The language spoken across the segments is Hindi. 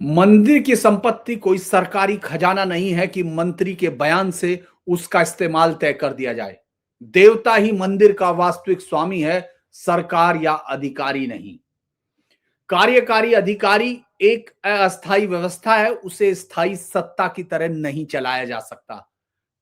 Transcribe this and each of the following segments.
मंदिर की संपत्ति कोई सरकारी खजाना नहीं है कि मंत्री के बयान से उसका इस्तेमाल तय कर दिया जाए। देवता ही मंदिर का वास्तविक स्वामी है, सरकार या अधिकारी नहीं। कार्यकारी अधिकारी एक अस्थायी व्यवस्था है, उसे स्थायी सत्ता की तरह नहीं चलाया जा सकता।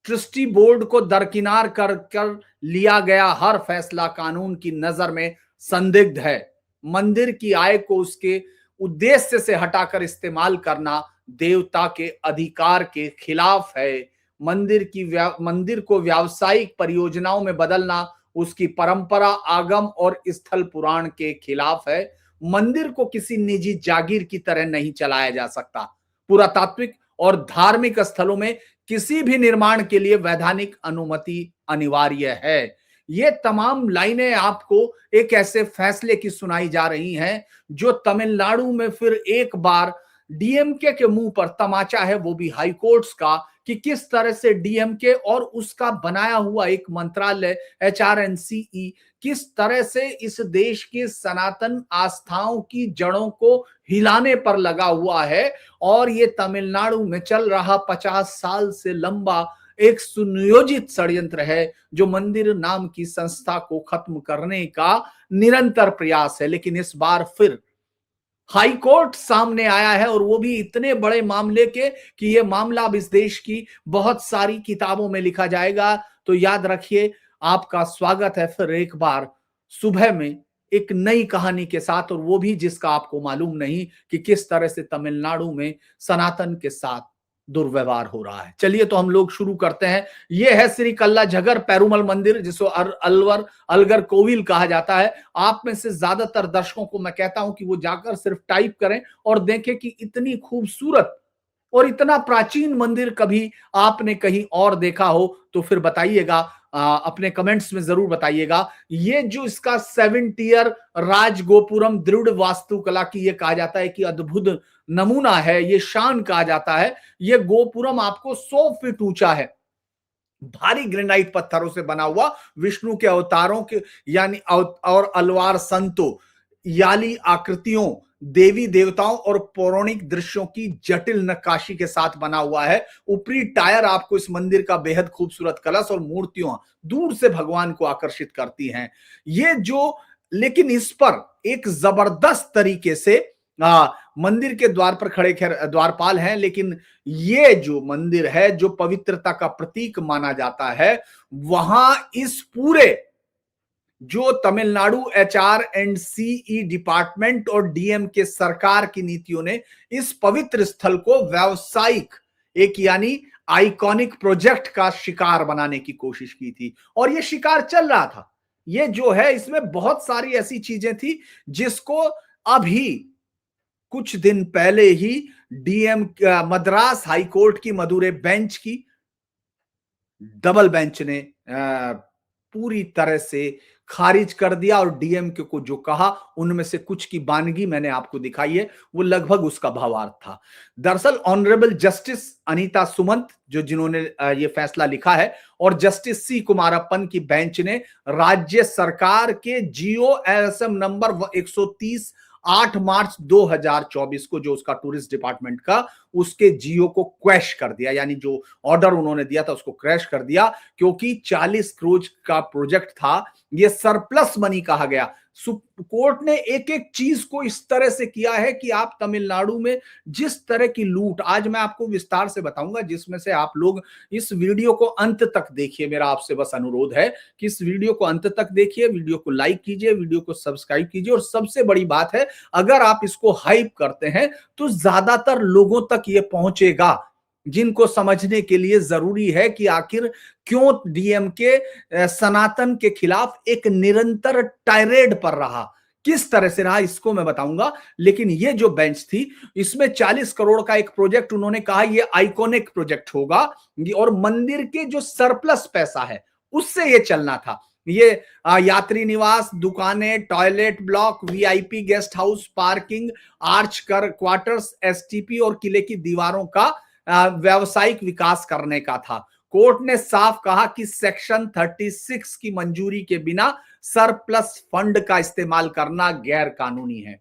ट्रस्टी बोर्ड को दरकिनार कर कर लिया गया हर फैसला कानून की नजर में संदिग्ध है। मंदिर की आय को उसके उद्देश्य से हटाकर इस्तेमाल करना देवता के अधिकार के खिलाफ है। मंदिर को व्यावसायिक परियोजनाओं में बदलना उसकी परंपरा, आगम और स्थल पुराण के खिलाफ है। मंदिर को किसी निजी जागीर की तरह नहीं चलाया जा सकता। पुरातात्विक और धार्मिक स्थलों में किसी भी निर्माण के लिए वैधानिक अनुमति अनिवार्य है। ये तमाम लाइनें आपको एक ऐसे फैसले की सुनाई जा रही हैं जो तमिलनाडु में फिर एक बार डीएमके के मुंह पर तमाचा है, वो भी हाई कोर्ट्स का, कि किस तरह से डीएमके और उसका बनाया हुआ एक मंत्रालय एचआरएनसीई किस तरह से इस देश की सनातन आस्थाओं की जड़ों को हिलाने पर लगा हुआ है। और ये तमिलनाडु में चल रहा 50 साल से लंबा एक सुनियोजित षड्यंत्र है जो मंदिर नाम की संस्था को खत्म करने का निरंतर प्रयास है। लेकिन इस बार फिर हाई कोर्ट सामने आया है, और वो भी इतने बड़े मामले के कि ये मामला अब इस देश की बहुत सारी किताबों में लिखा जाएगा। तो याद रखिए, आपका स्वागत है फिर एक बार सुबह में एक नई कहानी के साथ, और वो भी जिसका आपको मालूम नहीं कि किस तरह से तमिलनाडु में सनातन के साथ दुर्व्यवहार हो रहा है। चलिए तो हम लोग शुरू करते हैं। ये है श्री कल्ला झगर पेरुमल मंदिर, जिसको अलवर अलगर कोविल कहा जाता है। आप में से ज्यादातर दर्शकों को मैं कहता हूं कि वो जाकर सिर्फ टाइप करें और देखें कि इतनी खूबसूरत और इतना प्राचीन मंदिर कभी आपने कहीं और देखा हो तो फिर बताइएगा, अपने कमेंट्स में जरूर बताइएगा। ये जो इसका 7 टियर राजगोपुरम दृढ़ वास्तुकला की ये कहा जाता है कि अद्भुत नमूना है, ये शान कहा जाता है। ये गोपुरम आपको 100 फीट ऊंचा है, भारी ग्रेनाइट पत्थरों से बना हुआ, विष्णु के अवतारों के यानी और अलवार संतों, याली आकृतियों, देवी देवताओं और पौराणिक दृश्यों की जटिल नक्काशी के साथ बना हुआ है। ऊपरी टायर आपको इस मंदिर का बेहद खूबसूरत कलश और मूर्तियां दूर से भगवान को आकर्षित करती हैं। ये जो लेकिन इस पर एक जबरदस्त तरीके से मंदिर के द्वार पर खड़े खैर द्वारपाल हैं, लेकिन ये जो मंदिर है जो पवित्रता का प्रतीक माना जाता है, वहां इस पूरे जो Tamil Nadu HR and CE department और डीएम के सरकार की नीतियों ने इस पवित्र स्थल को व्यावसायिक एक यानी आइकॉनिक प्रोजेक्ट का शिकार बनाने की कोशिश की थी, और ये शिकार चल रहा था। ये जो है इसमें बहुत सारी ऐसी चीजें थी जिसको अभी कुछ दिन पहले ही डीएम मद्रास हाई कोर्ट की मदुरै बेंच की डबल बेंच ने पूरी तरह से खारिज कर दिया, और डीएमके को जो कहा उनमें से कुछ की बानगी मैंने आपको दिखाई है, वो लगभग उसका भावार्थ था। दरअसल ऑनरेबल जस्टिस अनीता सुमंत जिन्होंने ये फैसला लिखा है, और जस्टिस सी कुमारप्पन की बेंच ने राज्य सरकार के जीओ एसएम नंबर 130 8 मार्च 2024 को जो उसका टूरिस्ट डिपार्टमेंट का उसके जियो को क्रैश कर दिया, यानी जो ऑर्डर उन्होंने दिया था उसको क्रैश कर दिया, क्योंकि 40 करोड़ का प्रोजेक्ट था। ये सरप्लस मनी कहा गया। कोर्ट ने एक एक चीज को इस तरह से किया है कि आप तमिलनाडु में जिस तरह की लूट, आज मैं आपको विस्तार से बताऊंगा, जिसमें से आप लोग इस वीडियो को अंत तक देखिए। मेरा आपसे बस अनुरोध है कि इस वीडियो को अंत तक देखिए, वीडियो को लाइक कीजिए, वीडियो को सब्सक्राइब कीजिए, और सबसे बड़ी बात है, अगर आप इसको हाइप करते हैं तो ज्यादातर लोगों तक ये पहुंचेगा जिनको समझने के लिए जरूरी है कि आखिर क्यों डीएमके सनातन के खिलाफ एक निरंतर टायरेड पर रहा, किस तरह से रहा, इसको मैं बताऊंगा। लेकिन ये जो बेंच थी, इसमें 40 करोड़ का एक प्रोजेक्ट उन्होंने कहा ये आइकॉनिक प्रोजेक्ट होगा, और मंदिर के जो सरप्लस पैसा है उससे ये चलना था। ये यात्री निवास, दुकानें, toilet block, VIP guest house, parking, arch कर क्वार्टर्स, एसटीपी और किले की दीवारों का व्यावसायिक विकास करने का था। कोर्ट ने साफ कहा कि सेक्शन 36 की मंजूरी के बिना सरप्लस फंड का इस्तेमाल करना गैर कानूनी है।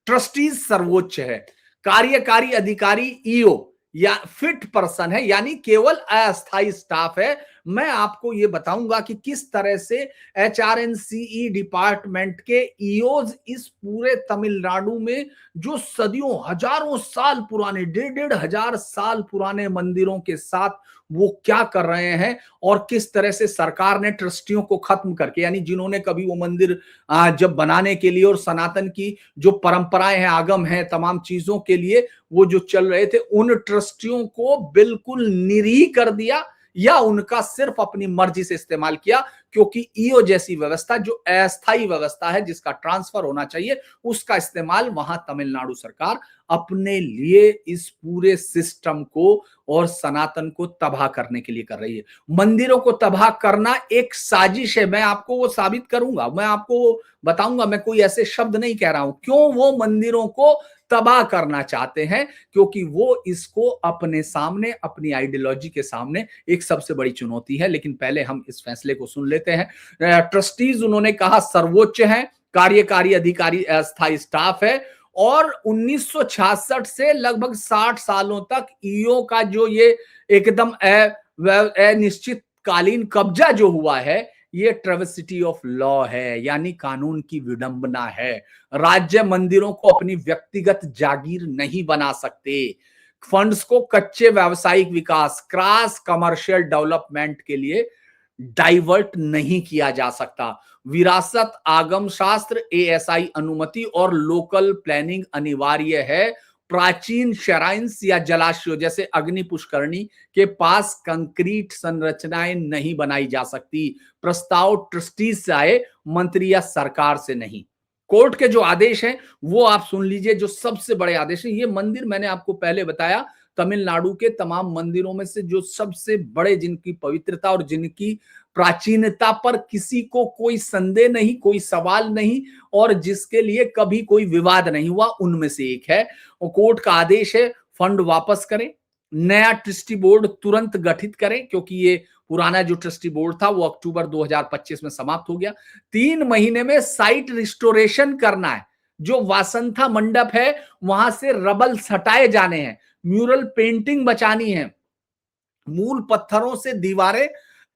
ट्रस्टीज सर्वोच्च है। कार्यकारी अधिकारी ईओ या फिट पर्सन है, यानी केवल अस्थायी स्टाफ है। मैं आपको यह बताऊंगा कि किस तरह से एचआरएनसीई डिपार्टमेंट के ईओज इस पूरे तमिलनाडु में जो सदियों हजारों साल पुराने 1,500 साल मंदिरों के साथ वो क्या कर रहे हैं, और किस तरह से सरकार ने ट्रस्टियों को खत्म करके, यानी जिन्होंने कभी वो मंदिर जब बनाने के लिए और सनातन की जो परंपराएं हैं, आगम है, तमाम चीजों के लिए वो जो चल रहे थे, उन ट्रस्टियों को बिल्कुल निरीह कर दिया या उनका सिर्फ अपनी मर्जी से इस्तेमाल किया, क्योंकि ईओ जैसी व्यवस्था जो अस्थायी व्यवस्था है जिसका ट्रांसफर होना चाहिए, उसका इस्तेमाल वहां तमिलनाडु सरकार अपने लिए इस पूरे सिस्टम को और सनातन को तबाह करने के लिए कर रही है। मंदिरों को तबाह करना एक साजिश है, मैं आपको वो साबित करूंगा, मैं आपको बताऊंगा, मैं कोई ऐसे शब्द नहीं कह रहा हूं। क्यों वो मंदिरों को तबाह करना चाहते हैं? क्योंकि वो इसको अपने सामने, अपनी आइडियोलॉजी के सामने एक सबसे बड़ी चुनौती है। लेकिन पहले हम इस फैसले को सुन लेते हैं। ट्रस्टीज उन्होंने कहा सर्वोच्च है, कार्यकारी अधिकारी अस्थायी स्टाफ है, और 1966 से लगभग 60 सालों तक ईओ का जो ये एकदम अनिश्चित कालीन कब्जा जो हुआ है, ये ट्रेविसिटी ऑफ लॉ है, यानी कानून की विडंबना है। राज्य मंदिरों को अपनी व्यक्तिगत जागीर नहीं बना सकते। फंड्स को कच्चे व्यावसायिक विकास, क्रॉस कमर्शियल डेवलपमेंट के लिए डाइवर्ट नहीं किया जा सकता। विरासत, आगम शास्त्र, एएसआई अनुमति और लोकल प्लानिंग अनिवार्य है। प्राचीन श्राइन्स या जलाशयों जैसे अग्नि पुष्करणी के पास कंक्रीट संरचनाएं नहीं बनाई जा सकती। प्रस्ताव ट्रस्टीज से आए, मंत्री या सरकार से नहीं। कोर्ट के जो आदेश हैं वो आप सुन लीजिए, जो सबसे बड़े आदेश हैं। ये मंदिर मैंने आपको पहले बताया, तमिलनाडु के तमाम मंदिरों में से जो सबसे बड़े, जिनकी पवित्रता और जिनकी प्राचीनता पर किसी को कोई संदेह नहीं, कोई सवाल नहीं, और जिसके लिए कभी कोई विवाद नहीं हुआ, उनमें से एक है। और कोर्ट का आदेश है फंड वापस करें, नया ट्रस्टी बोर्ड तुरंत गठित करें, क्योंकि ये पुराना जो ट्रस्टी बोर्ड था वो अक्टूबर 2025 में समाप्त हो गया। 3 महीने में साइट रिस्टोरेशन करना है। जो वासंथा मंडप है वहां से रबल हटाए जाने हैं, म्यूरल पेंटिंग बचानी है, मूल पत्थरों से दीवारें,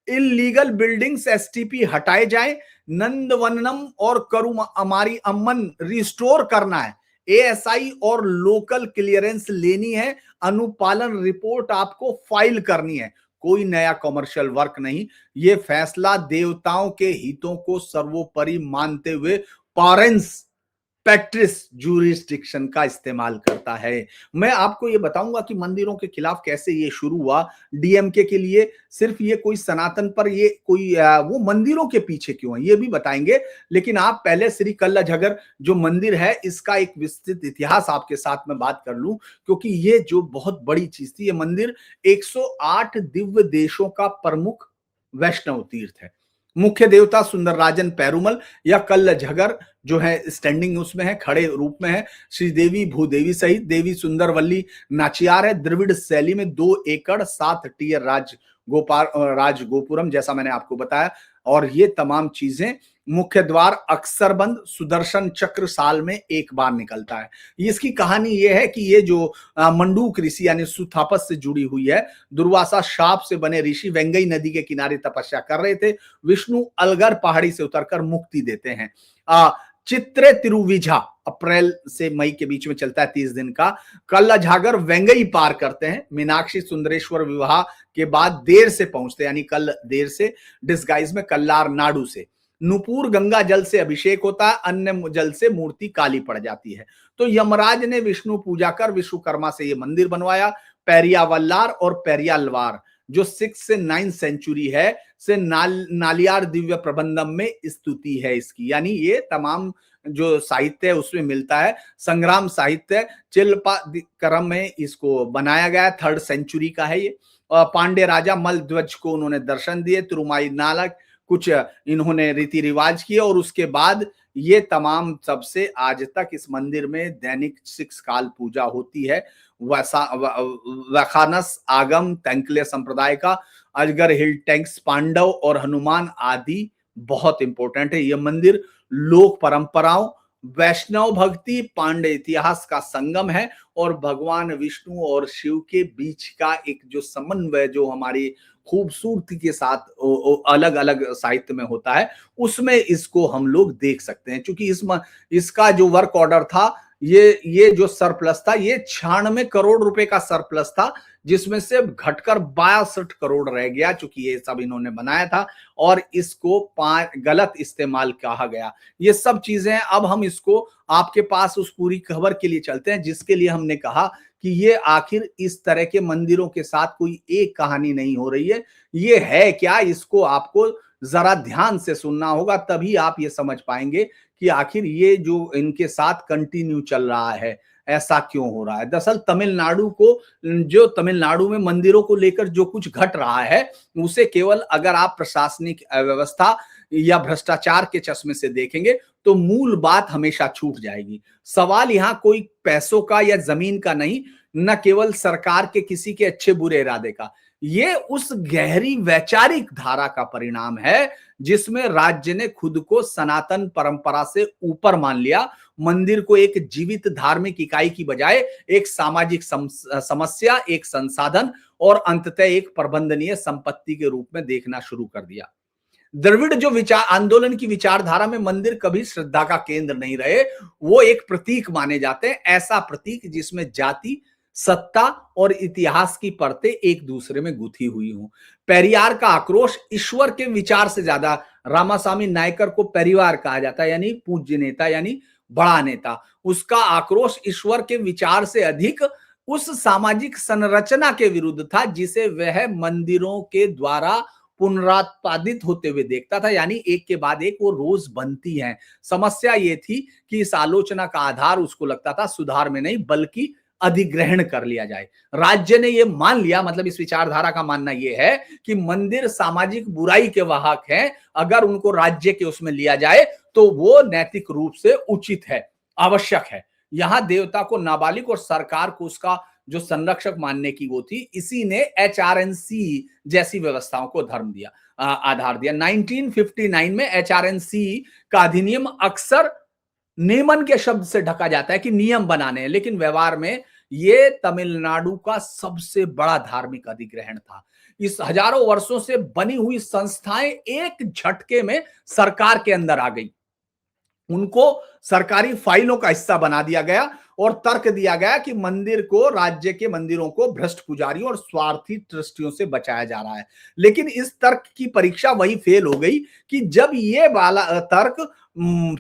इलीगल बिल्डिंग्स एसटीपी हटाए जाए, नंदवनम और करुम अमारी अम्मन रिस्टोर करना है, एएसआई और लोकल क्लियरेंस लेनी है, अनुपालन रिपोर्ट आपको फाइल करनी है। कोई नया कमर्शियल वर्क नहीं। यह फैसला देवताओं के हितों को सर्वोपरि मानते हुए पारेंस पैट्रिस जूरिस्डिक्शन का इस्तेमाल करता है। मैं आपको ये बताऊंगा कि मंदिरों के खिलाफ कैसे ये शुरू हुआ। डीएमके के लिए सिर्फ ये कोई सनातन पर ये कोई वो मंदिरों के पीछे क्यों है ये भी बताएंगे। लेकिन आप पहले श्री कल्लाझगर जो मंदिर है इसका एक विस्तृत इतिहास आपके साथ में बात कर लूं, क्योंकि ये जो बहुत बड़ी चीज थी। ये मंदिर 108 दिव्य देशों का प्रमुख वैष्णव तीर्थ है। मुख्य देवता सुंदरराजन पेरुमल या कल्लाझगर जो है स्टैंडिंग उसमें है, खड़े रूप में है। श्रीदेवी भूदेवी सहित देवी सुंदरवल्ली नाचियार है। द्रविड़ शैली में 2 एकड़ 7 टियर राजगोपुरम, जैसा मैंने आपको बताया। और ये तमाम चीजें, मुख्य द्वार अक्सर बंद, सुदर्शन चक्र साल में एक बार निकलता है। इसकी कहानी यह है कि ये जो मंडूक ऋषि यानी सुथापस से जुड़ी हुई है, दुर्वासा शाप से बने ऋषि वेंगई नदी के किनारे तपस्या कर रहे थे। विष्णु अलगर पहाड़ी से उतरकर मुक्ति देते हैं। चित्रे तिरुविझा अप्रैल से मई के बीच में चलता है, 30 दिन का। कल्लाझागर वेंगई पार करते हैं। मीनाक्षी सुंदरेश्वर विवाह के बाद देर से पहुंचते, यानी कल देर से, डिस्गाइज में कल्लार नाडु से। नुपुर गंगा जल से अभिषेक होता है, अन्य जल से मूर्ति काली पड़ जाती है। तो यमराज ने विष्णु पूजा कर विश्वकर्मा से ये मंदिर बनवाया। पेरियावल्लार और पेरियालवार जो 6 से 9 सेंचुरी है से नालियार दिव्य प्रबंधम में स्तुति है इसकी, यानी ये तमाम जो साहित्य है उसमें मिलता है। संग्राम साहित्य चिल्पाकरम में इसको बनाया गया, 3rd सेंचुरी का है ये। पांडे राजा मलध्वज को उन्होंने दर्शन दिए, तिरुमाई नालक कुछ इन्होंने रीति रिवाज किए, और उसके बाद ये तमाम सबसे आज तक इस मंदिर में दैनिक 6 काल पूजा होती है। वखानस आगम तंकले संप्रदाय का, अजगर हिल टैंक्स, पांडव और हनुमान आदि बहुत इंपॉर्टेंट है। यह मंदिर लोक परंपराओं वैष्णव भक्ति पांडे इतिहास का संगम है और भगवान विष्णु और शिव के बीच का एक जो समन्वय जो हमारी खूबसूरती के साथ अलग अलग साहित्य में होता है, उसमें इसको हम लोग देख सकते हैं। क्योंकि इसका जो वर्क ऑर्डर था, ये जो सरप्लस था, ये 96 करोड़ रुपए का सरप्लस था, जिसमें से घटकर 62 करोड़ रह गया, चूंकि ये सब इन्होंने बनाया था और इसको गलत इस्तेमाल कहा गया। ये सब चीजें, अब हम इसको आपके पास उस पूरी खबर के लिए चलते हैं, जिसके लिए हमने कहा कि ये आखिर इस तरह के मंदिरों के साथ कोई एक कहानी नहीं हो रही है, ये है क्या, इसको आपको जरा ध्यान से सुनना होगा, तभी आप ये समझ पाएंगे कि आखिर ये जो इनके साथ कंटिन्यू चल रहा है, ऐसा क्यों हो रहा है। दरअसल तमिलनाडु में मंदिरों को लेकर जो कुछ घट रहा है, उसे केवल अगर आप प्रशासनिक अव्यवस्था या भ्रष्टाचार के चश्मे से देखेंगे तो मूल बात हमेशा छूट जाएगी। सवाल यहां कोई पैसों का या जमीन का नहीं, न केवल सरकार के किसी के अच्छे बुरे इरादे का, ये उस गहरी वैचारिक धारा का परिणाम है जिसमें राज्य ने खुद को सनातन परंपरा से ऊपर मान लिया, मंदिर को एक जीवित धार्मिक इकाई की बजाय एक सामाजिक समस्या, एक संसाधन और अंततः एक प्रबंधनीय संपत्ति के रूप में देखना शुरू कर दिया। द्रविड़ जो विचार आंदोलन की विचारधारा में मंदिर कभी श्रद्धा का केंद्र नहीं रहे, वो एक प्रतीक माने जाते हैं, ऐसा प्रतीक जिसमें जाति, सत्ता और इतिहास की परतें एक दूसरे में गुथी हुई हों। पेरियार का आक्रोश ईश्वर के विचार से ज्यादा, रामासामी नायकर को परिवार कहा जाता है, यानी पूज्य नेता, यानी बड़ा नेता, उसका आक्रोश ईश्वर के विचार से अधिक उस सामाजिक संरचना के विरुद्ध था जिसे वह मंदिरों के द्वारा पुनरुत्पादित होते हुए देखता था, यानी एक के बाद एक वो रोज बनती हैं। समस्या ये थी कि इस आलोचना का आधार उसको लगता था सुधार में नहीं बल्कि अधिग्रहण कर लिया जाए। राज्य ने ये मान लिया, मतलब इस विचारधारा का मानना ये है कि मंदिर सामाजिक बुराई के वाहक हैं, अगर उनको राज्य के उसमें लिया जाए तो वो नैतिक रूप से उचित है, आवश्यक है। यहां देवता को नाबालिग और सरकार को उसका जो संरक्षक मानने की वो थी, इसी ने एचआरएनसी जैसी व्यवस्थाओं को धर्म दिया, आधार दिया। 1959 में एचआरएनसी का अधिनियम अक्सर नियमन के शब्द से ढका जाता है कि नियम बनाने हैं, लेकिन व्यवहार में ये तमिलनाडु का सबसे बड़ा धार्मिक अधिग्रहण था। इस हजारों वर्षों से बनी हुई संस्थाएं एक झटके में सरकार के अंदर आ गई, उनको सरकारी फाइलों का हिस्सा बना दिया गया और तर्क दिया गया कि मंदिर को, राज्य के मंदिरों को भ्रष्ट पुजारियों और स्वार्थी ट्रस्टियों से बचाया जा रहा है। लेकिन इस तर्क की परीक्षा वही फेल हो गई कि जब ये वाला तर्क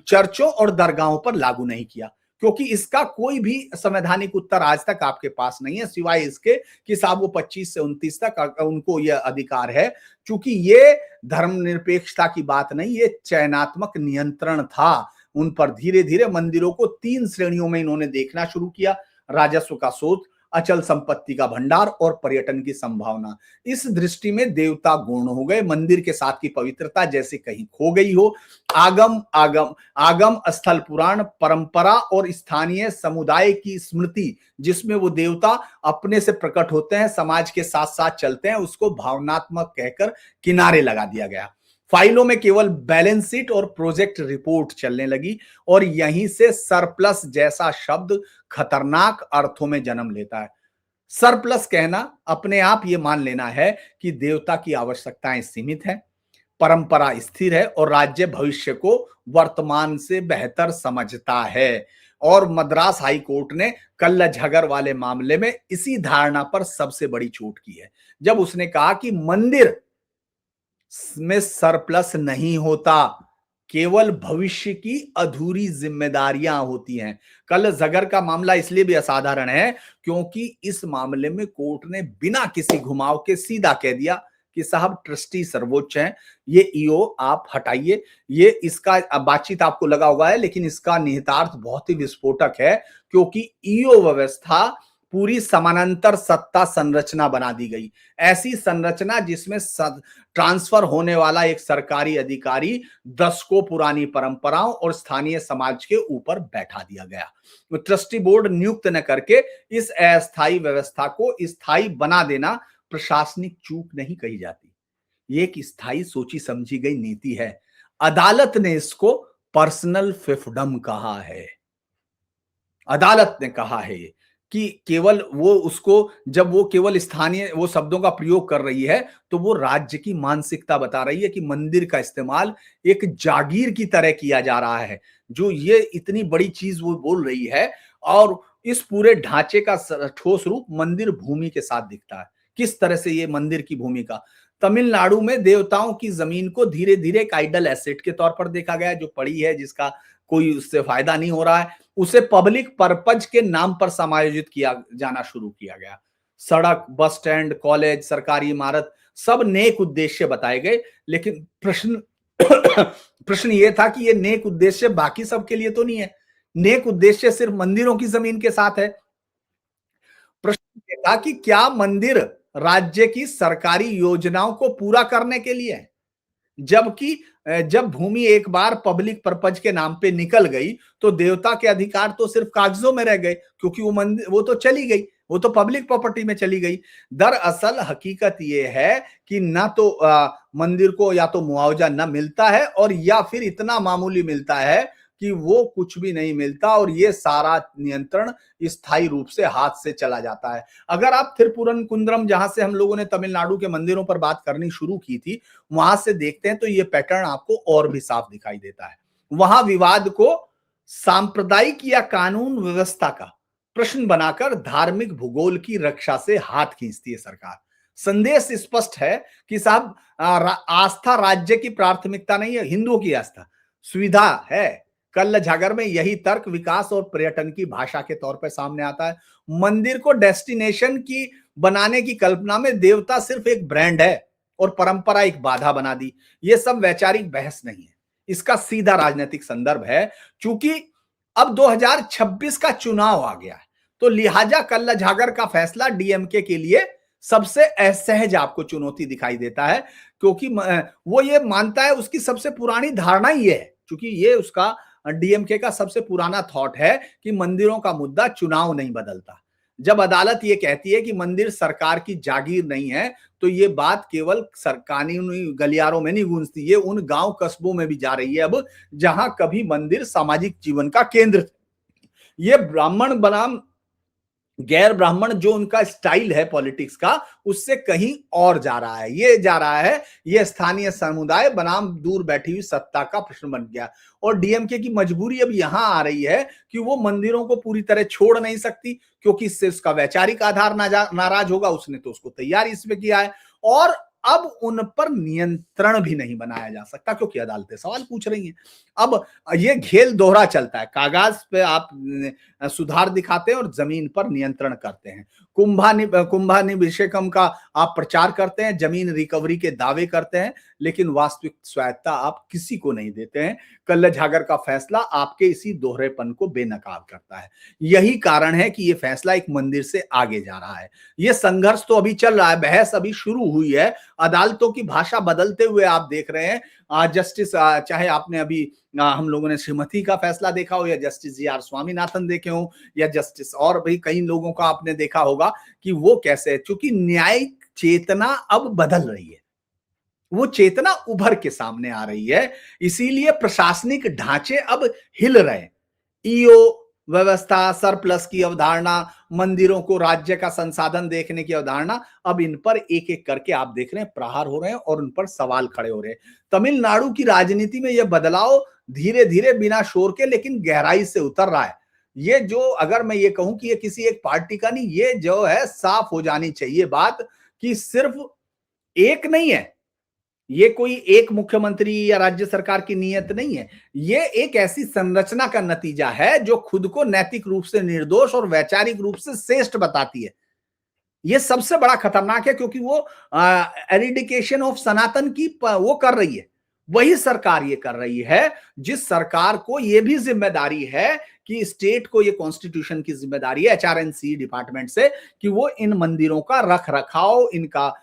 चर्चों और दरगाहों पर लागू नहीं किया, क्योंकि इसका कोई भी संवैधानिक उत्तर आज तक आपके पास नहीं है, सिवाय इसके कि साहब वो 25 से 29 तक उनको यह अधिकार है। चूंकि ये धर्मनिरपेक्षता की बात नहीं, ये चयनात्मक नियंत्रण था। उन पर धीरे धीरे मंदिरों को 3 श्रेणियों में इन्होंने देखना शुरू किया: राजस्व का स्रोत, अचल संपत्ति का भंडार और पर्यटन की संभावना। इस दृष्टि में देवता गौण हो गए, मंदिर के साथ की पवित्रता जैसे कहीं खो गई हो। आगम स्थल, पुराण, परंपरा और स्थानीय समुदाय की स्मृति, जिसमें वो देवता अपने से प्रकट होते हैं, समाज के साथ साथ चलते हैं, उसको भावनात्मक कहकर किनारे लगा दिया गया। फाइलों में केवल बैलेंस शीट और प्रोजेक्ट रिपोर्ट चलने लगी और यहीं से सरप्लस जैसा शब्द खतरनाक अर्थों में जन्म लेता है। सरप्लस कहना अपने आप ये मान लेना है कि देवता की आवश्यकताएं सीमित है, परंपरा स्थिर है और राज्य भविष्य को वर्तमान से बेहतर समझता है। और मद्रास हाई कोर्ट ने कल्ला झगर वाले मामले में इसी धारणा पर सबसे बड़ी चोट की है, जब उसने कहा कि मंदिर में सरप्लस नहीं होता, केवल भविष्य की अधूरी जिम्मेदारियां होती हैं। कल जगर का मामला इसलिए भी असाधारण है क्योंकि इस मामले में कोर्ट ने बिना किसी घुमाव के सीधा कह दिया कि साहब ट्रस्टी सर्वोच्च हैं, ये ईओ आप हटाइए। ये इसका बातचीत आपको लगा होगा है, लेकिन इसका निहितार्थ बहुत ही विस्फोटक है, क्योंकि ईओ व्यवस्था पूरी समानांतर सत्ता संरचना बना दी गई। ऐसी संरचना जिसमें ट्रांसफर होने वाला एक सरकारी अधिकारी दशकों पुरानी परंपराओं और स्थानीय समाज के ऊपर बैठा दिया गया। तो ट्रस्टी बोर्ड नियुक्त न करके इस अस्थायी व्यवस्था को स्थायी बना देना प्रशासनिक चूक नहीं कही जाती, ये एक स्थायी सोची समझी गई नीति है। अदालत ने इसको पर्सनल फिफडम कहा है। अदालत ने कहा है ये कि केवल वो उसको जब वो केवल स्थानीय वो शब्दों का प्रयोग कर रही है तो वो राज्य की मानसिकता बता रही है कि मंदिर का इस्तेमाल एक जागीर की तरह किया जा रहा है। जो ये इतनी बड़ी चीज वो बोल रही है और इस पूरे ढांचे का ठोस रूप मंदिर भूमि के साथ दिखता है। किस तरह से ये मंदिर की भूमिका तमिलनाडु में देवताओं की जमीन को धीरे धीरे एक आइडल एसेट के तौर पर देखा गया, जो पड़ी है, जिसका कोई उससे फायदा नहीं हो रहा है, उसे पब्लिक पर्पज के नाम पर समायोजित किया जाना शुरू किया गया। सड़क, बस स्टैंड, कॉलेज, सरकारी इमारत सब नेक उद्देश्य बताए गए, लेकिन प्रश्न प्रश्न ये था कि ये नेक उद्देश्य बाकी सबके लिए तो नहीं है। नेक उद्देश्य सिर्फ मंदिरों की जमीन के साथ है। प्रश्न ये था कि क्या मंदिर राज्य की सरकारी योजनाओं को पूरा करने के लिए है? जबकि जब भूमि एक बार पब्लिक पर्पज के नाम पे निकल गई तो देवता के अधिकार तो सिर्फ कागजों में रह गए, क्योंकि वो मंदिर वो तो चली गई, वो तो पब्लिक प्रॉपर्टी में चली गई। दरअसल हकीकत ये है कि ना तो मंदिर को या तो मुआवजा न मिलता है और या फिर इतना मामूली मिलता है कि वो कुछ भी नहीं मिलता और ये सारा नियंत्रण स्थायी रूप से हाथ से चला जाता है। अगर आप थिरुपुरन कुंद्रम, जहां से हम लोगों ने तमिलनाडु के मंदिरों पर बात करनी शुरू की थी, वहां से देखते हैं तो ये पैटर्न आपको और भी साफ दिखाई देता है। वहां विवाद को सांप्रदायिक या कानून व्यवस्था का प्रश्न बनाकर धार्मिक भूगोल की रक्षा से हाथ खींचती है सरकार। संदेश स्पष्ट है कि साहब, आस्था राज्य की प्राथमिकता नहीं है, हिंदुओं की आस्था सुविधा है। कल्ल झागर में यही तर्क विकास और पर्यटन की भाषा के तौर पर सामने आता है। मंदिर को डेस्टिनेशन की बनाने की कल्पना में देवता सिर्फ एक ब्रांड है और परंपरा एक बाधा बना दी। ये सब वैचारिक बहस नहीं है, इसका सीधा राजनीतिक संदर्भ है। चूंकि अब 2026 का चुनाव आ गया है, तो लिहाजा कल्ला झागर का फैसला डीएमके के लिए सबसे असहज आपको चुनौती दिखाई देता है, क्योंकि वो ये मानता है, उसकी सबसे पुरानी धारणा ये है, क्योंकि ये उसका डीएमके का सबसे पुराना थॉट है कि मंदिरों का मुद्दा चुनाव नहीं बदलता। जब अदालत ये कहती है कि मंदिर सरकार की जागीर नहीं है, तो ये बात केवल कानूनी गलियारों में नहीं गूंजती, ये उन गांव कस्बों में भी जा रही है अब, जहां कभी मंदिर सामाजिक जीवन का केंद्र थे। ये ब्राह्मण बनाम गैर ब्राह्मण जो उनका स्टाइल है पॉलिटिक्स का, उससे कहीं और जा रहा है। ये जा रहा है, ये स्थानीय समुदाय बनाम दूर बैठी हुई सत्ता का प्रश्न बन गया। और डीएमके की मजबूरी अब यहां आ रही है कि वो मंदिरों को पूरी तरह छोड़ नहीं सकती, क्योंकि इससे उसका वैचारिक आधार नाराज होगा। उसने तो उसको तैयार इसमें किया है, और अब उन पर नियंत्रण भी नहीं बनाया जा सकता, क्योंकि अदालतें सवाल पूछ रही हैं। अब ये खेल दोहरा चलता है, कागज पे आप सुधार दिखाते हैं और जमीन पर नियंत्रण करते हैं। कुंभानिवेशकम का आप प्रचार करते हैं, जमीन रिकवरी के दावे करते हैं, लेकिन वास्तविक स्वायत्ता आप किसी को नहीं देते हैं। कल्ला झागर का फैसला आपके इसी दोहरेपन को बेनकाब करता है। यही कारण है कि यह फैसला एक मंदिर से आगे जा रहा है। यह संघर्ष तो अभी चल रहा है, बहस अभी शुरू हुई है, अदालतों की भाषा बदलते हुए आप देख रहे हैं। जस्टिस, चाहे आपने अभी हम लोगों ने श्रीमती का फैसला देखा हो, या जस्टिस जी.आर. स्वामीनाथन देखे हो, या जस्टिस और भी कई लोगों का आपने देखा होगा कि वो कैसे, क्योंकि न्यायिक चेतना अब बदल रही है, वो चेतना उभर के सामने आ रही है। इसीलिए प्रशासनिक ढांचे अब हिल रहे हैं। ईओ व्यवस्था, सरप्लस की अवधारणा, मंदिरों को राज्य का संसाधन देखने की अवधारणा, अब इन पर एक एक करके आप देख रहे हैं प्रहार हो रहे हैं और उन पर सवाल खड़े हो रहे हैं। तमिलनाडु की राजनीति में यह बदलाव धीरे धीरे बिना शोर के लेकिन गहराई से उतर रहा है। ये जो, अगर मैं ये कहूं कि ये किसी एक पार्टी का नहीं, ये जो है साफ हो जानी चाहिए बात कि सिर्फ एक नहीं है, ये कोई एक मुख्यमंत्री या राज्य सरकार की नीयत नहीं है। ये एक ऐसी संरचना का नतीजा है जो खुद को नैतिक रूप से निर्दोष और वैचारिक रूप से श्रेष्ठ बताती है। ये सबसे बड़ा खतरनाक है, क्योंकि वो एरिडिकेशन ऑफ सनातन की वो कर रही है, वही सरकार ये कर रही है, जिस सरकार को ये भी जिम्मेदारी है कि स्टेट को, ये कॉन्स्टिट्यूशन की जिम्मेदारी है एचआरएनसी डिपार्टमेंट से, कि वो इन मंदिरों का रख रखाव, इनका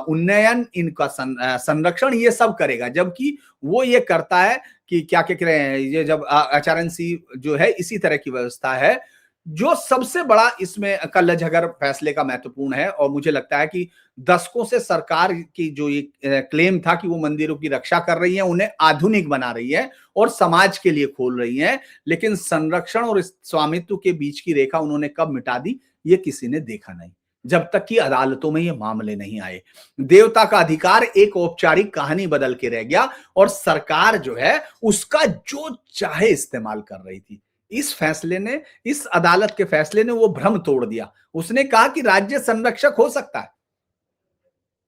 उन्नयन, इनका संरक्षण, ये सब करेगा। जबकि वो ये करता है कि क्या क्या कह रहे हैं, ये जब एचआरएनसी जो है इसी तरह की व्यवस्था है जो सबसे बड़ा इसमें कल्लझगर फैसले का महत्वपूर्ण है और मुझे लगता है कि दशकों से सरकार की जो ये क्लेम था कि वो मंदिरों की रक्षा कर रही है, उन्हें आधुनिक बना रही है और समाज के लिए खोल रही है, लेकिन संरक्षण और स्वामित्व के बीच की रेखा उन्होंने कब मिटा दी, ये किसी ने देखा नहीं, जब तक कि अदालतों में ये मामले नहीं आए। देवता का अधिकार एक औपचारिक कहानी बदल के रह गया और सरकार जो है उसका जो चाहे इस्तेमाल कर रही थी। इस फैसले ने, इस अदालत के फैसले ने वो भ्रम तोड़ दिया। उसने कहा कि राज्य संरक्षक हो सकता है,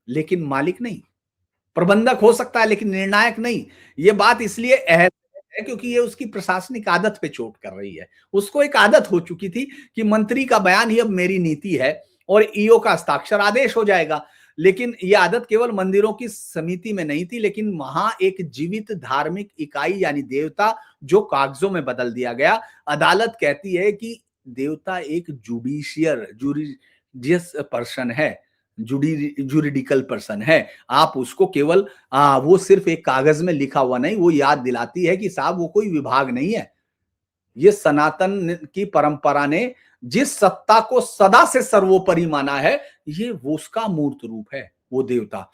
लेकिन मालिक नहीं। प्रबंधक हो सकता है, लेकिन निर्णायक नहीं। ये बात इसलिए अहम है क्योंकि ये उसकी प्रशासनिक आदत पे चोट कर रही है। उसको एक आदत हो चुकी थी कि मंत्री का बयान ही अब मेरी नीति है और ईओ का हस्ताक्षर आदेश हो जाएगा। लेकिन ये आदत केवल मंदिरों की समिति में नहीं थी, लेकिन वहां एक जीवित धार्मिक इकाई यानी देवता जो कागजों में बदल दिया गया। अदालत कहती है कि देवता एक जुडिशियस पर्सन है, जुरिडिकल पर्सन है। आप उसको केवल वो सिर्फ एक कागज में लिखा हुआ नहीं, वो याद दिलाती है कि साहब वो कोई विभाग नहीं है। ये सनातन की परंपरा ने जिस सत्ता को सदा से सर्वोपरि माना है, ये वो उसका मूर्त रूप है, वो देवता।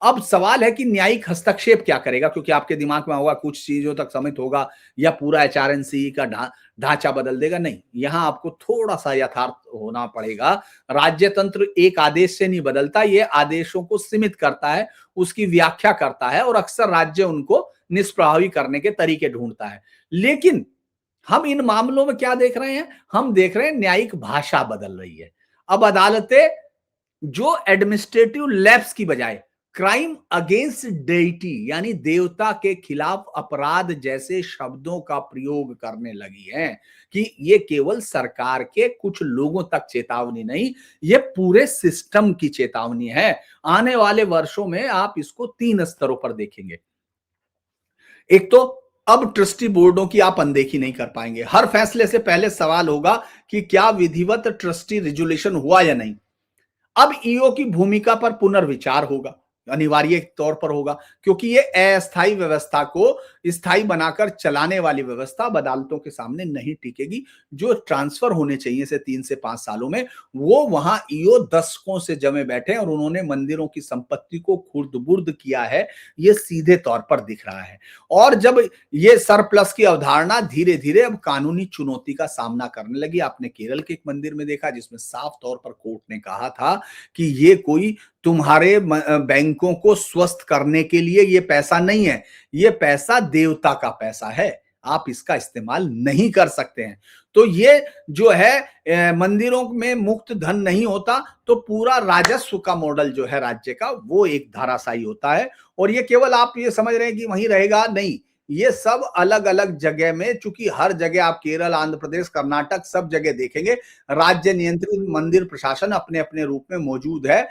अब सवाल है कि न्यायिक हस्तक्षेप क्या करेगा, क्योंकि आपके दिमाग में होगा कुछ चीजों तक सीमित होगा या पूरा एचआरएनसी का ढांचा बदल देगा। नहीं, यहां आपको थोड़ा सा यथार्थ होना पड़ेगा। राज्य तंत्र एक आदेश से नहीं बदलता, ये आदेशों को सीमित करता है, उसकी व्याख्या करता है और अक्सर राज्य उनको निष्प्रभावी करने के तरीके ढूंढता है। लेकिन हम इन मामलों में क्या देख रहे हैं? हम देख रहे हैं न्यायिक भाषा बदल रही है। अब अदालतें जो एडमिनिस्ट्रेटिव लैप्स की बजाय क्राइम अगेंस्ट डेइटी यानी देवता के खिलाफ अपराध जैसे शब्दों का प्रयोग करने लगी हैं कि ये केवल सरकार के कुछ लोगों तक चेतावनी नहीं, ये पूरे सिस्टम की चेतावनी है। आने वाले वर्षों में आप इसको 3 स्तरों पर देखेंगे। एक तो अब ट्रस्टी बोर्डों की आप अनदेखी नहीं कर पाएंगे। हर फैसले से पहले सवाल होगा कि क्या विधिवत ट्रस्टी रिजोल्यूशन हुआ या नहीं। अब ईओ की भूमिका पर पुनर्विचार होगा, अनिवार्य तौर पर होगा, क्योंकि ये अस्थायी व्यवस्था को स्थायी बनाकर चलाने वाली व्यवस्था अब अदालतों के सामने नहीं टिकेगी। जो ट्रांसफर होने चाहिए से 3 से 5 सालों में, वो वहां ईओ दशकों से जमे बैठे हैं और उन्होंने मंदिरों की संपत्ति को खुर्द-बुर्द किया है, ये सीधे तौर पर दिख रहा है। और जब ये सरप्लस की अवधारणा धीरे-धीरे अब कानूनी चुनौती का सामना करने लगी। आपने केरल के एक मंदिर में देखा जिसमें साफ तौर पर कोर्ट ने कहा था कि ये कोई तुम्हारे बैंकों को स्वस्थ करने के लिए ये पैसा नहीं है, ये पैसा देवता का पैसा है, आप इसका इस्तेमाल नहीं कर सकते हैं। तो ये जो है मंदिरों में मुक्त धन नहीं होता तो पूरा राजस्व का मॉडल जो है राज्य का वो एक धाराशायी होता है। और ये केवल आप ये समझ रहे हैं कि वहीं रहेगा, नहीं, ये सब अलग अलग जगह में, चूंकि हर जगह आप केरल, आंध्र प्रदेश, कर्नाटक सब जगह देखेंगे राज्य नियंत्रित मंदिर प्रशासन अपने अपने रूप में मौजूद है।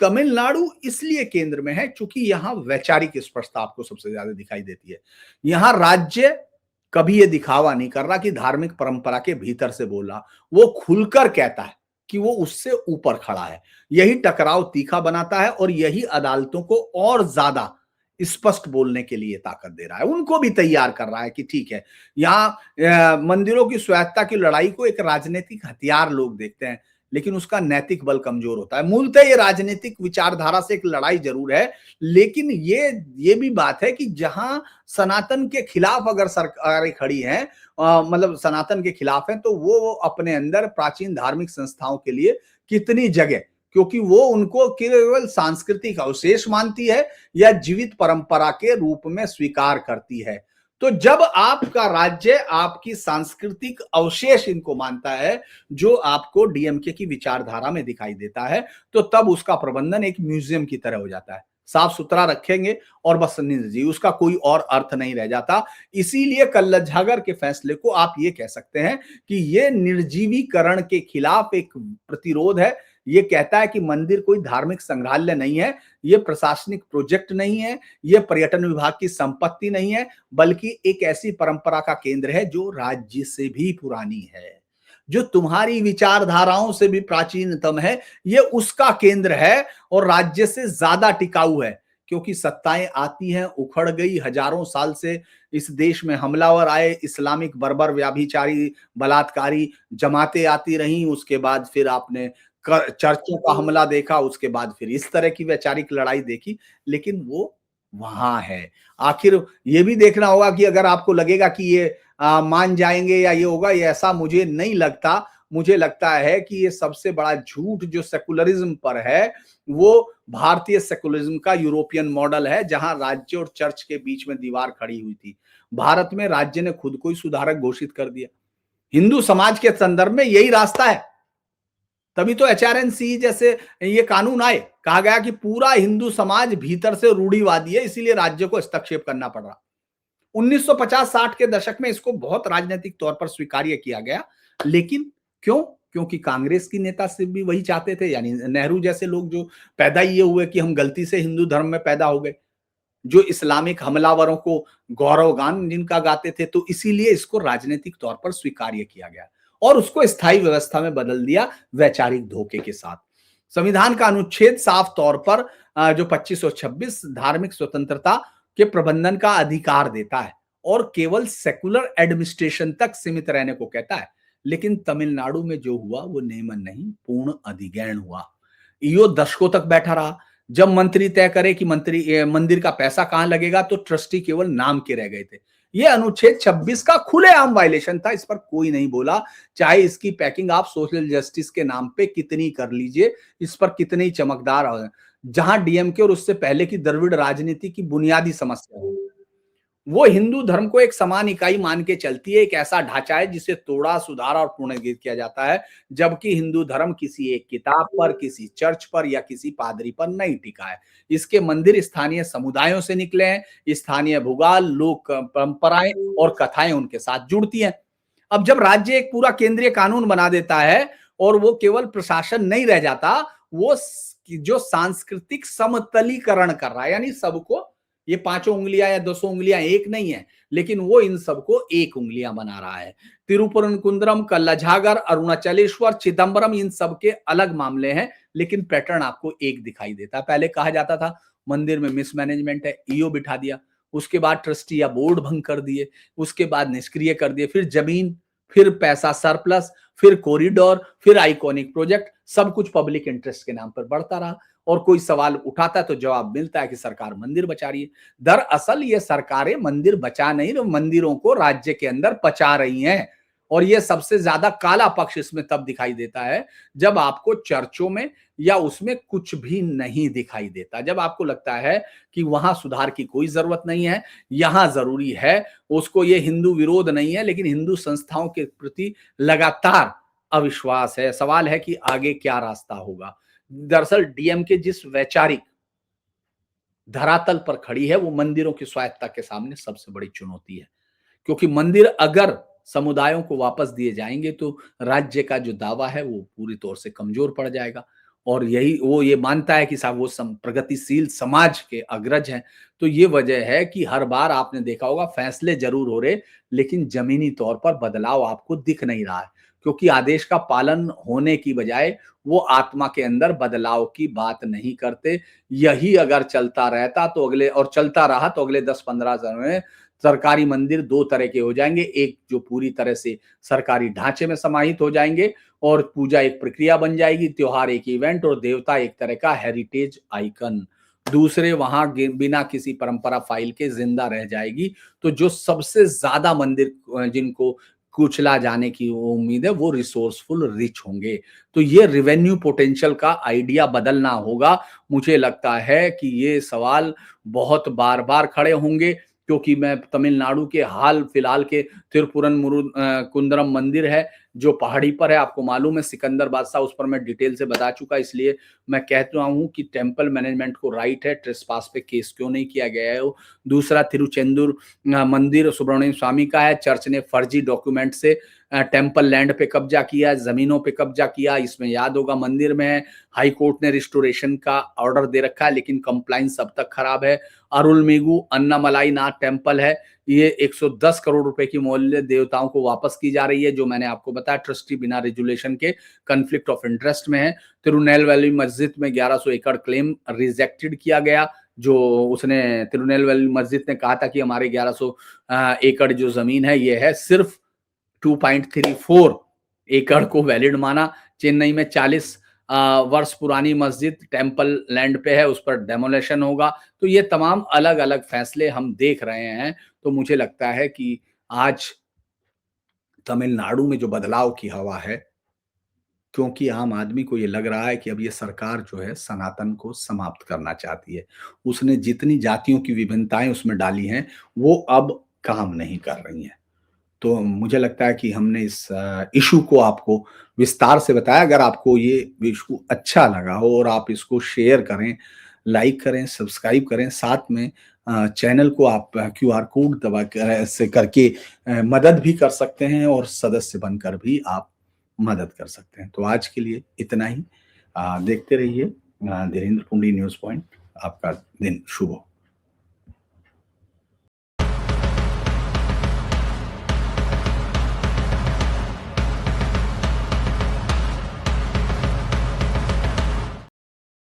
तमिलनाडु इसलिए केंद्र में है क्योंकि यहां वैचारिक स्पष्टता आपको सबसे ज्यादा दिखाई देती है। यहां राज्य कभी ये दिखावा नहीं कर रहा कि धार्मिक परंपरा के भीतर से बोल रहा, वो खुलकर कहता है कि वो उससे ऊपर खड़ा है। यही टकराव तीखा बनाता है और यही अदालतों को और ज्यादा स्पष्ट बोलने के लिए ताकत दे रहा है, उनको भी तैयार कर रहा है कि ठीक है, यहाँ मंदिरों की स्वायत्ता की लड़ाई को एक राजनीतिक हथियार लोग देखते हैं, लेकिन उसका नैतिक बल कमजोर होता है। मूलतः ये राजनीतिक विचारधारा से एक लड़ाई जरूर है, लेकिन ये भी बात है कि जहां सनातन के खिलाफ अगर सरकारें खड़ी हैं, मतलब सनातन के खिलाफ हैं, तो वो अपने अंदर प्राचीन धार्मिक संस्थाओं के लिए कितनी जगह, क्योंकि वो उनको केवल सांस्कृतिक अवशेष मानती है या जीवित परंपरा के रूप में स्वीकार करती है। तो जब आपका राज्य आपकी सांस्कृतिक अवशेष इनको मानता है, जो आपको डीएमके की विचारधारा में दिखाई देता है, तो तब उसका प्रबंधन एक म्यूजियम की तरह हो जाता है। साफ सुथरा रखेंगे और बस जी, उसका कोई और अर्थ नहीं रह जाता। इसीलिए कल्लझागर के फैसले को आप ये कह सकते हैं कि ये निर्जीवीकरण के खिलाफ एक प्रतिरोध है। ये कहता है कि मंदिर कोई धार्मिक संग्रहालय नहीं है, ये प्रशासनिक प्रोजेक्ट नहीं है, ये पर्यटन विभाग की संपत्ति नहीं है, बल्कि एक ऐसी परंपरा का केंद्र है जो राज्य से भी पुरानी है, जो तुम्हारी विचारधाराओं से भी प्राचीनतम है। ये उसका केंद्र है और राज्य से ज्यादा टिकाऊ है। क्योंकि सत्ताएं आती हैं, उखड़ गई, हजारों साल से इस देश में हमलावर आए, इस्लामिक बर्बर व्याभिचारी बलात्कारी जमातें आती रहीं, उसके बाद फिर आपने चर्चों का हमला देखा, उसके बाद फिर इस तरह की वैचारिक लड़ाई देखी, लेकिन वो वहां है। आखिर ये भी देखना होगा कि अगर आपको लगेगा कि ये मान जाएंगे या ये होगा, ये ऐसा मुझे नहीं लगता। मुझे लगता है कि ये सबसे बड़ा झूठ जो सेकुलरिज्म पर है, वो भारतीय सेकुलरिज्म का यूरोपियन मॉडल है, जहां राज्य और चर्च के बीच में दीवार खड़ी हुई थी। भारत में राज्य ने खुद को ही सुधारक घोषित कर दिया। हिंदू समाज के संदर्भ में यही रास्ता है। तभी तो एचआरएनसी जैसे ये कानून आए, कहा गया कि पूरा हिंदू समाज भीतर से रूढ़िवादी है, इसीलिए राज्य को हस्तक्षेप करना पड़ रहा। 1950-60 के दशक में इसको बहुत राजनीतिक तौर पर स्वीकार्य किया गया, लेकिन क्यों? क्योंकि कांग्रेस की नेता सिर्फ भी वही चाहते थे, यानी नेहरू जैसे लोग जो पैदा ये हुए कि हम गलती से हिंदू धर्म में पैदा हो गए, जो इस्लामिक हमलावरों को गौरवगान जिनका गाते थे, तो इसीलिए इसको राजनीतिक तौर पर स्वीकार्य किया गया और उसको स्थायी व्यवस्था में बदल दिया वैचारिक धोखे के साथ। संविधान का अनुच्छेद साफ तौर पर जो 25 और 26 धार्मिक स्वतंत्रता के प्रबंधन का अधिकार देता है और केवल सेकुलर एडमिनिस्ट्रेशन तक सीमित रहने को कहता है। लेकिन तमिलनाडु में जो हुआ वो नियमन नहीं, पूर्ण अधिग्रहण हुआ। ईओ दशकों तक बैठा रहा। जब मंत्री तय करे कि मंदिर का पैसा कहां लगेगा, तो ट्रस्टी केवल नाम के रह गए थे। ये अनुच्छेद 26 का खुलेआम वायलेशन था, इस पर कोई नहीं बोला। चाहे इसकी पैकिंग आप सोशल जस्टिस के नाम पे कितनी कर लीजिए, इस पर कितनी चमकदार हो, जहां डीएमके और उससे पहले की द्रविड़ राजनीति की बुनियादी समस्या है, वो हिंदू धर्म को एक समान इकाई मान के चलती है। एक ऐसा ढांचा है जिसे तोड़ा, सुधारा और पुनर्जीवित किया जाता है, जबकि हिंदू धर्म किसी एक किताब पर, किसी चर्च पर या किसी पादरी पर नहीं टिका है। इसके मंदिर स्थानीय समुदायों से निकले हैं, स्थानीय भूगोल, लोक परंपराएं और कथाएं उनके साथ जुड़ती हैं। अब जब राज्य एक पूरा केंद्रीय कानून बना देता है और वो केवल प्रशासन नहीं रह जाता, वो जो सांस्कृतिक समतलीकरण कर रहा है, यानी सबको, ये 5 उंगलियां या 200 उंगलियां एक नहीं है, लेकिन वो इन सबको एक उंगलियां बना रहा है। तिरुपरकुंद्रम, कल्लाझागर, अरुणाचलेश्वर, चिदंबरम, इन सबके अलग मामले हैं, लेकिन पैटर्न आपको एक दिखाई देता है। पहले कहा जाता था मंदिर में मिसमैनेजमेंट है, ईओ बिठा दिया, उसके बाद ट्रस्टी या बोर्ड भंग कर दिए, उसके बाद निष्क्रिय कर दिए, फिर जमीन, फिर पैसा सरप्लस, फिर कॉरिडोर, फिर आइकॉनिक प्रोजेक्ट, सब कुछ पब्लिक इंटरेस्ट के नाम पर बढ़ता रहा। और कोई सवाल उठाता है तो जवाब मिलता है कि सरकार मंदिर बचा रही है। दरअसल ये सरकारें मंदिर बचा नहीं, तो मंदिरों को राज्य के अंदर पचा रही हैं। और ये सबसे ज्यादा काला पक्ष इसमें तब दिखाई देता है जब आपको चर्चों में या उसमें कुछ भी नहीं दिखाई देता, जब आपको लगता है कि वहां सुधार की कोई जरूरत नहीं है, यहां जरूरी है। उसको ये हिंदू विरोध नहीं है, लेकिन हिंदू संस्थाओं के प्रति लगातार अविश्वास है। सवाल है कि आगे क्या रास्ता होगा। दरअसल डीएमके जिस वैचारिक धरातल पर खड़ी है, वो मंदिरों की स्वायत्तता के सामने सबसे बड़ी चुनौती है। क्योंकि मंदिर अगर समुदायों को वापस दिए जाएंगे, तो राज्य का जो दावा है वो पूरी तौर से कमजोर पड़ जाएगा। और यही वो ये मानता है कि साहब वो प्रगतिशील समाज के अग्रज हैं। तो ये वजह है कि हर बार आपने देखा होगा फैसले जरूर हो रहे, लेकिन जमीनी तौर पर बदलाव आपको दिख नहीं रहा है, क्योंकि आदेश का पालन होने की बजाय वो आत्मा के अंदर बदलाव की बात नहीं करते। यही अगर चलता रहता तो अगले और चलता रहा तो अगले 10-15 साल में सरकारी मंदिर 2 तरह के हो जाएंगे। एक जो पूरी तरह से सरकारी ढांचे में समाहित हो जाएंगे और पूजा एक प्रक्रिया बन जाएगी, त्योहार एक इवेंट और देवता एक तरह का हेरिटेज आइकन। दूसरे वहां बिना किसी परंपरा फाइल के जिंदा रह जाएगी। तो जो सबसे ज्यादा मंदिर जिनको कुचला जाने की उम्मीद है, वो रिसोर्सफुल रिच होंगे। तो ये रेवेन्यू पोटेंशियल का आइडिया बदलना होगा। मुझे लगता है कि ये सवाल बहुत बार बार खड़े होंगे, क्योंकि मैं तमिलनाडु के हाल फिलहाल के कुंदरम मंदिर है जो पहाड़ी पर है, आपको मालूम है, सिकंदर बादशाह, उस पर मैं डिटेल से बता चुका, इसलिए मैं कहता हूं कि टेंपल मैनेजमेंट को राइट है, ट्रेसपास पे केस क्यों नहीं किया गया है। दूसरा तिरुचेंदूर मंदिर सुब्रमण्यम स्वामी का है, चर्च ने फर्जी डॉक्यूमेंट से टेंपल लैंड पे कब्जा किया, जमीनों पे कब्जा किया। इसमें याद होगा मंदिर में हाई कोर्ट ने रिस्टोरेशन का ऑर्डर दे रखा है, लेकिन कंप्लाइंस अब तक खराब है। अरुलमेगु अन्नामलाई नाथ टेंपल है, ये 110 करोड़ रुपए की मूल्य देवताओं को वापस की जा रही है, जो मैंने आपको बताया ट्रस्टी बिना रेजुलेशन के कॉन्फ्लिक्ट ऑफ इंटरेस्ट में है। तिरुनेलवेली मस्जिद में 1100 एकड़ क्लेम रिजेक्टेड किया गया, जो उसने तिरुनेलवेली मस्जिद ने कहा था कि हमारे 1100 एकड़ जो ज़मीन है ये है, सिर्फ 2.34 एकड़ को वैलिड माना। चेन्नई में 40 वर्ष पुरानी मस्जिद टेम्पल लैंड पे है, उस पर डेमोलेशन होगा। तो ये तमाम अलग-अलग फैसले हम देख रहे हैं। तो मुझे लगता है कि आज तमिलनाडु में जो बदलाव की हवा है, क्योंकि आम आदमी को ये लग रहा है कि अब ये सरकार जो है सनातन को समाप्त करना चाहती है। उसने जितनी जातियों की विभिन्नताएँ उसमें डाली हैं, वो अब काम नहीं कर रही हैं। तो मुझे लगता है कि हमने इस इश्यू को आपको विस्तार से बताया। अगर आपको ये इश्यू अच्छा लगा हो और आप इसको शेयर करें, लाइक करें, सब्सक्राइब करें, साथ में चैनल को आप क्यूआर कोड दबा कर ऐसे करके मदद भी कर सकते हैं और सदस्य बनकर भी आप मदद कर सकते हैं। तो आज के लिए इतना ही। देखते रहिए धीरेन्द्र पुंडी न्यूज़ पॉइंट। आपका दिन शुभ हो।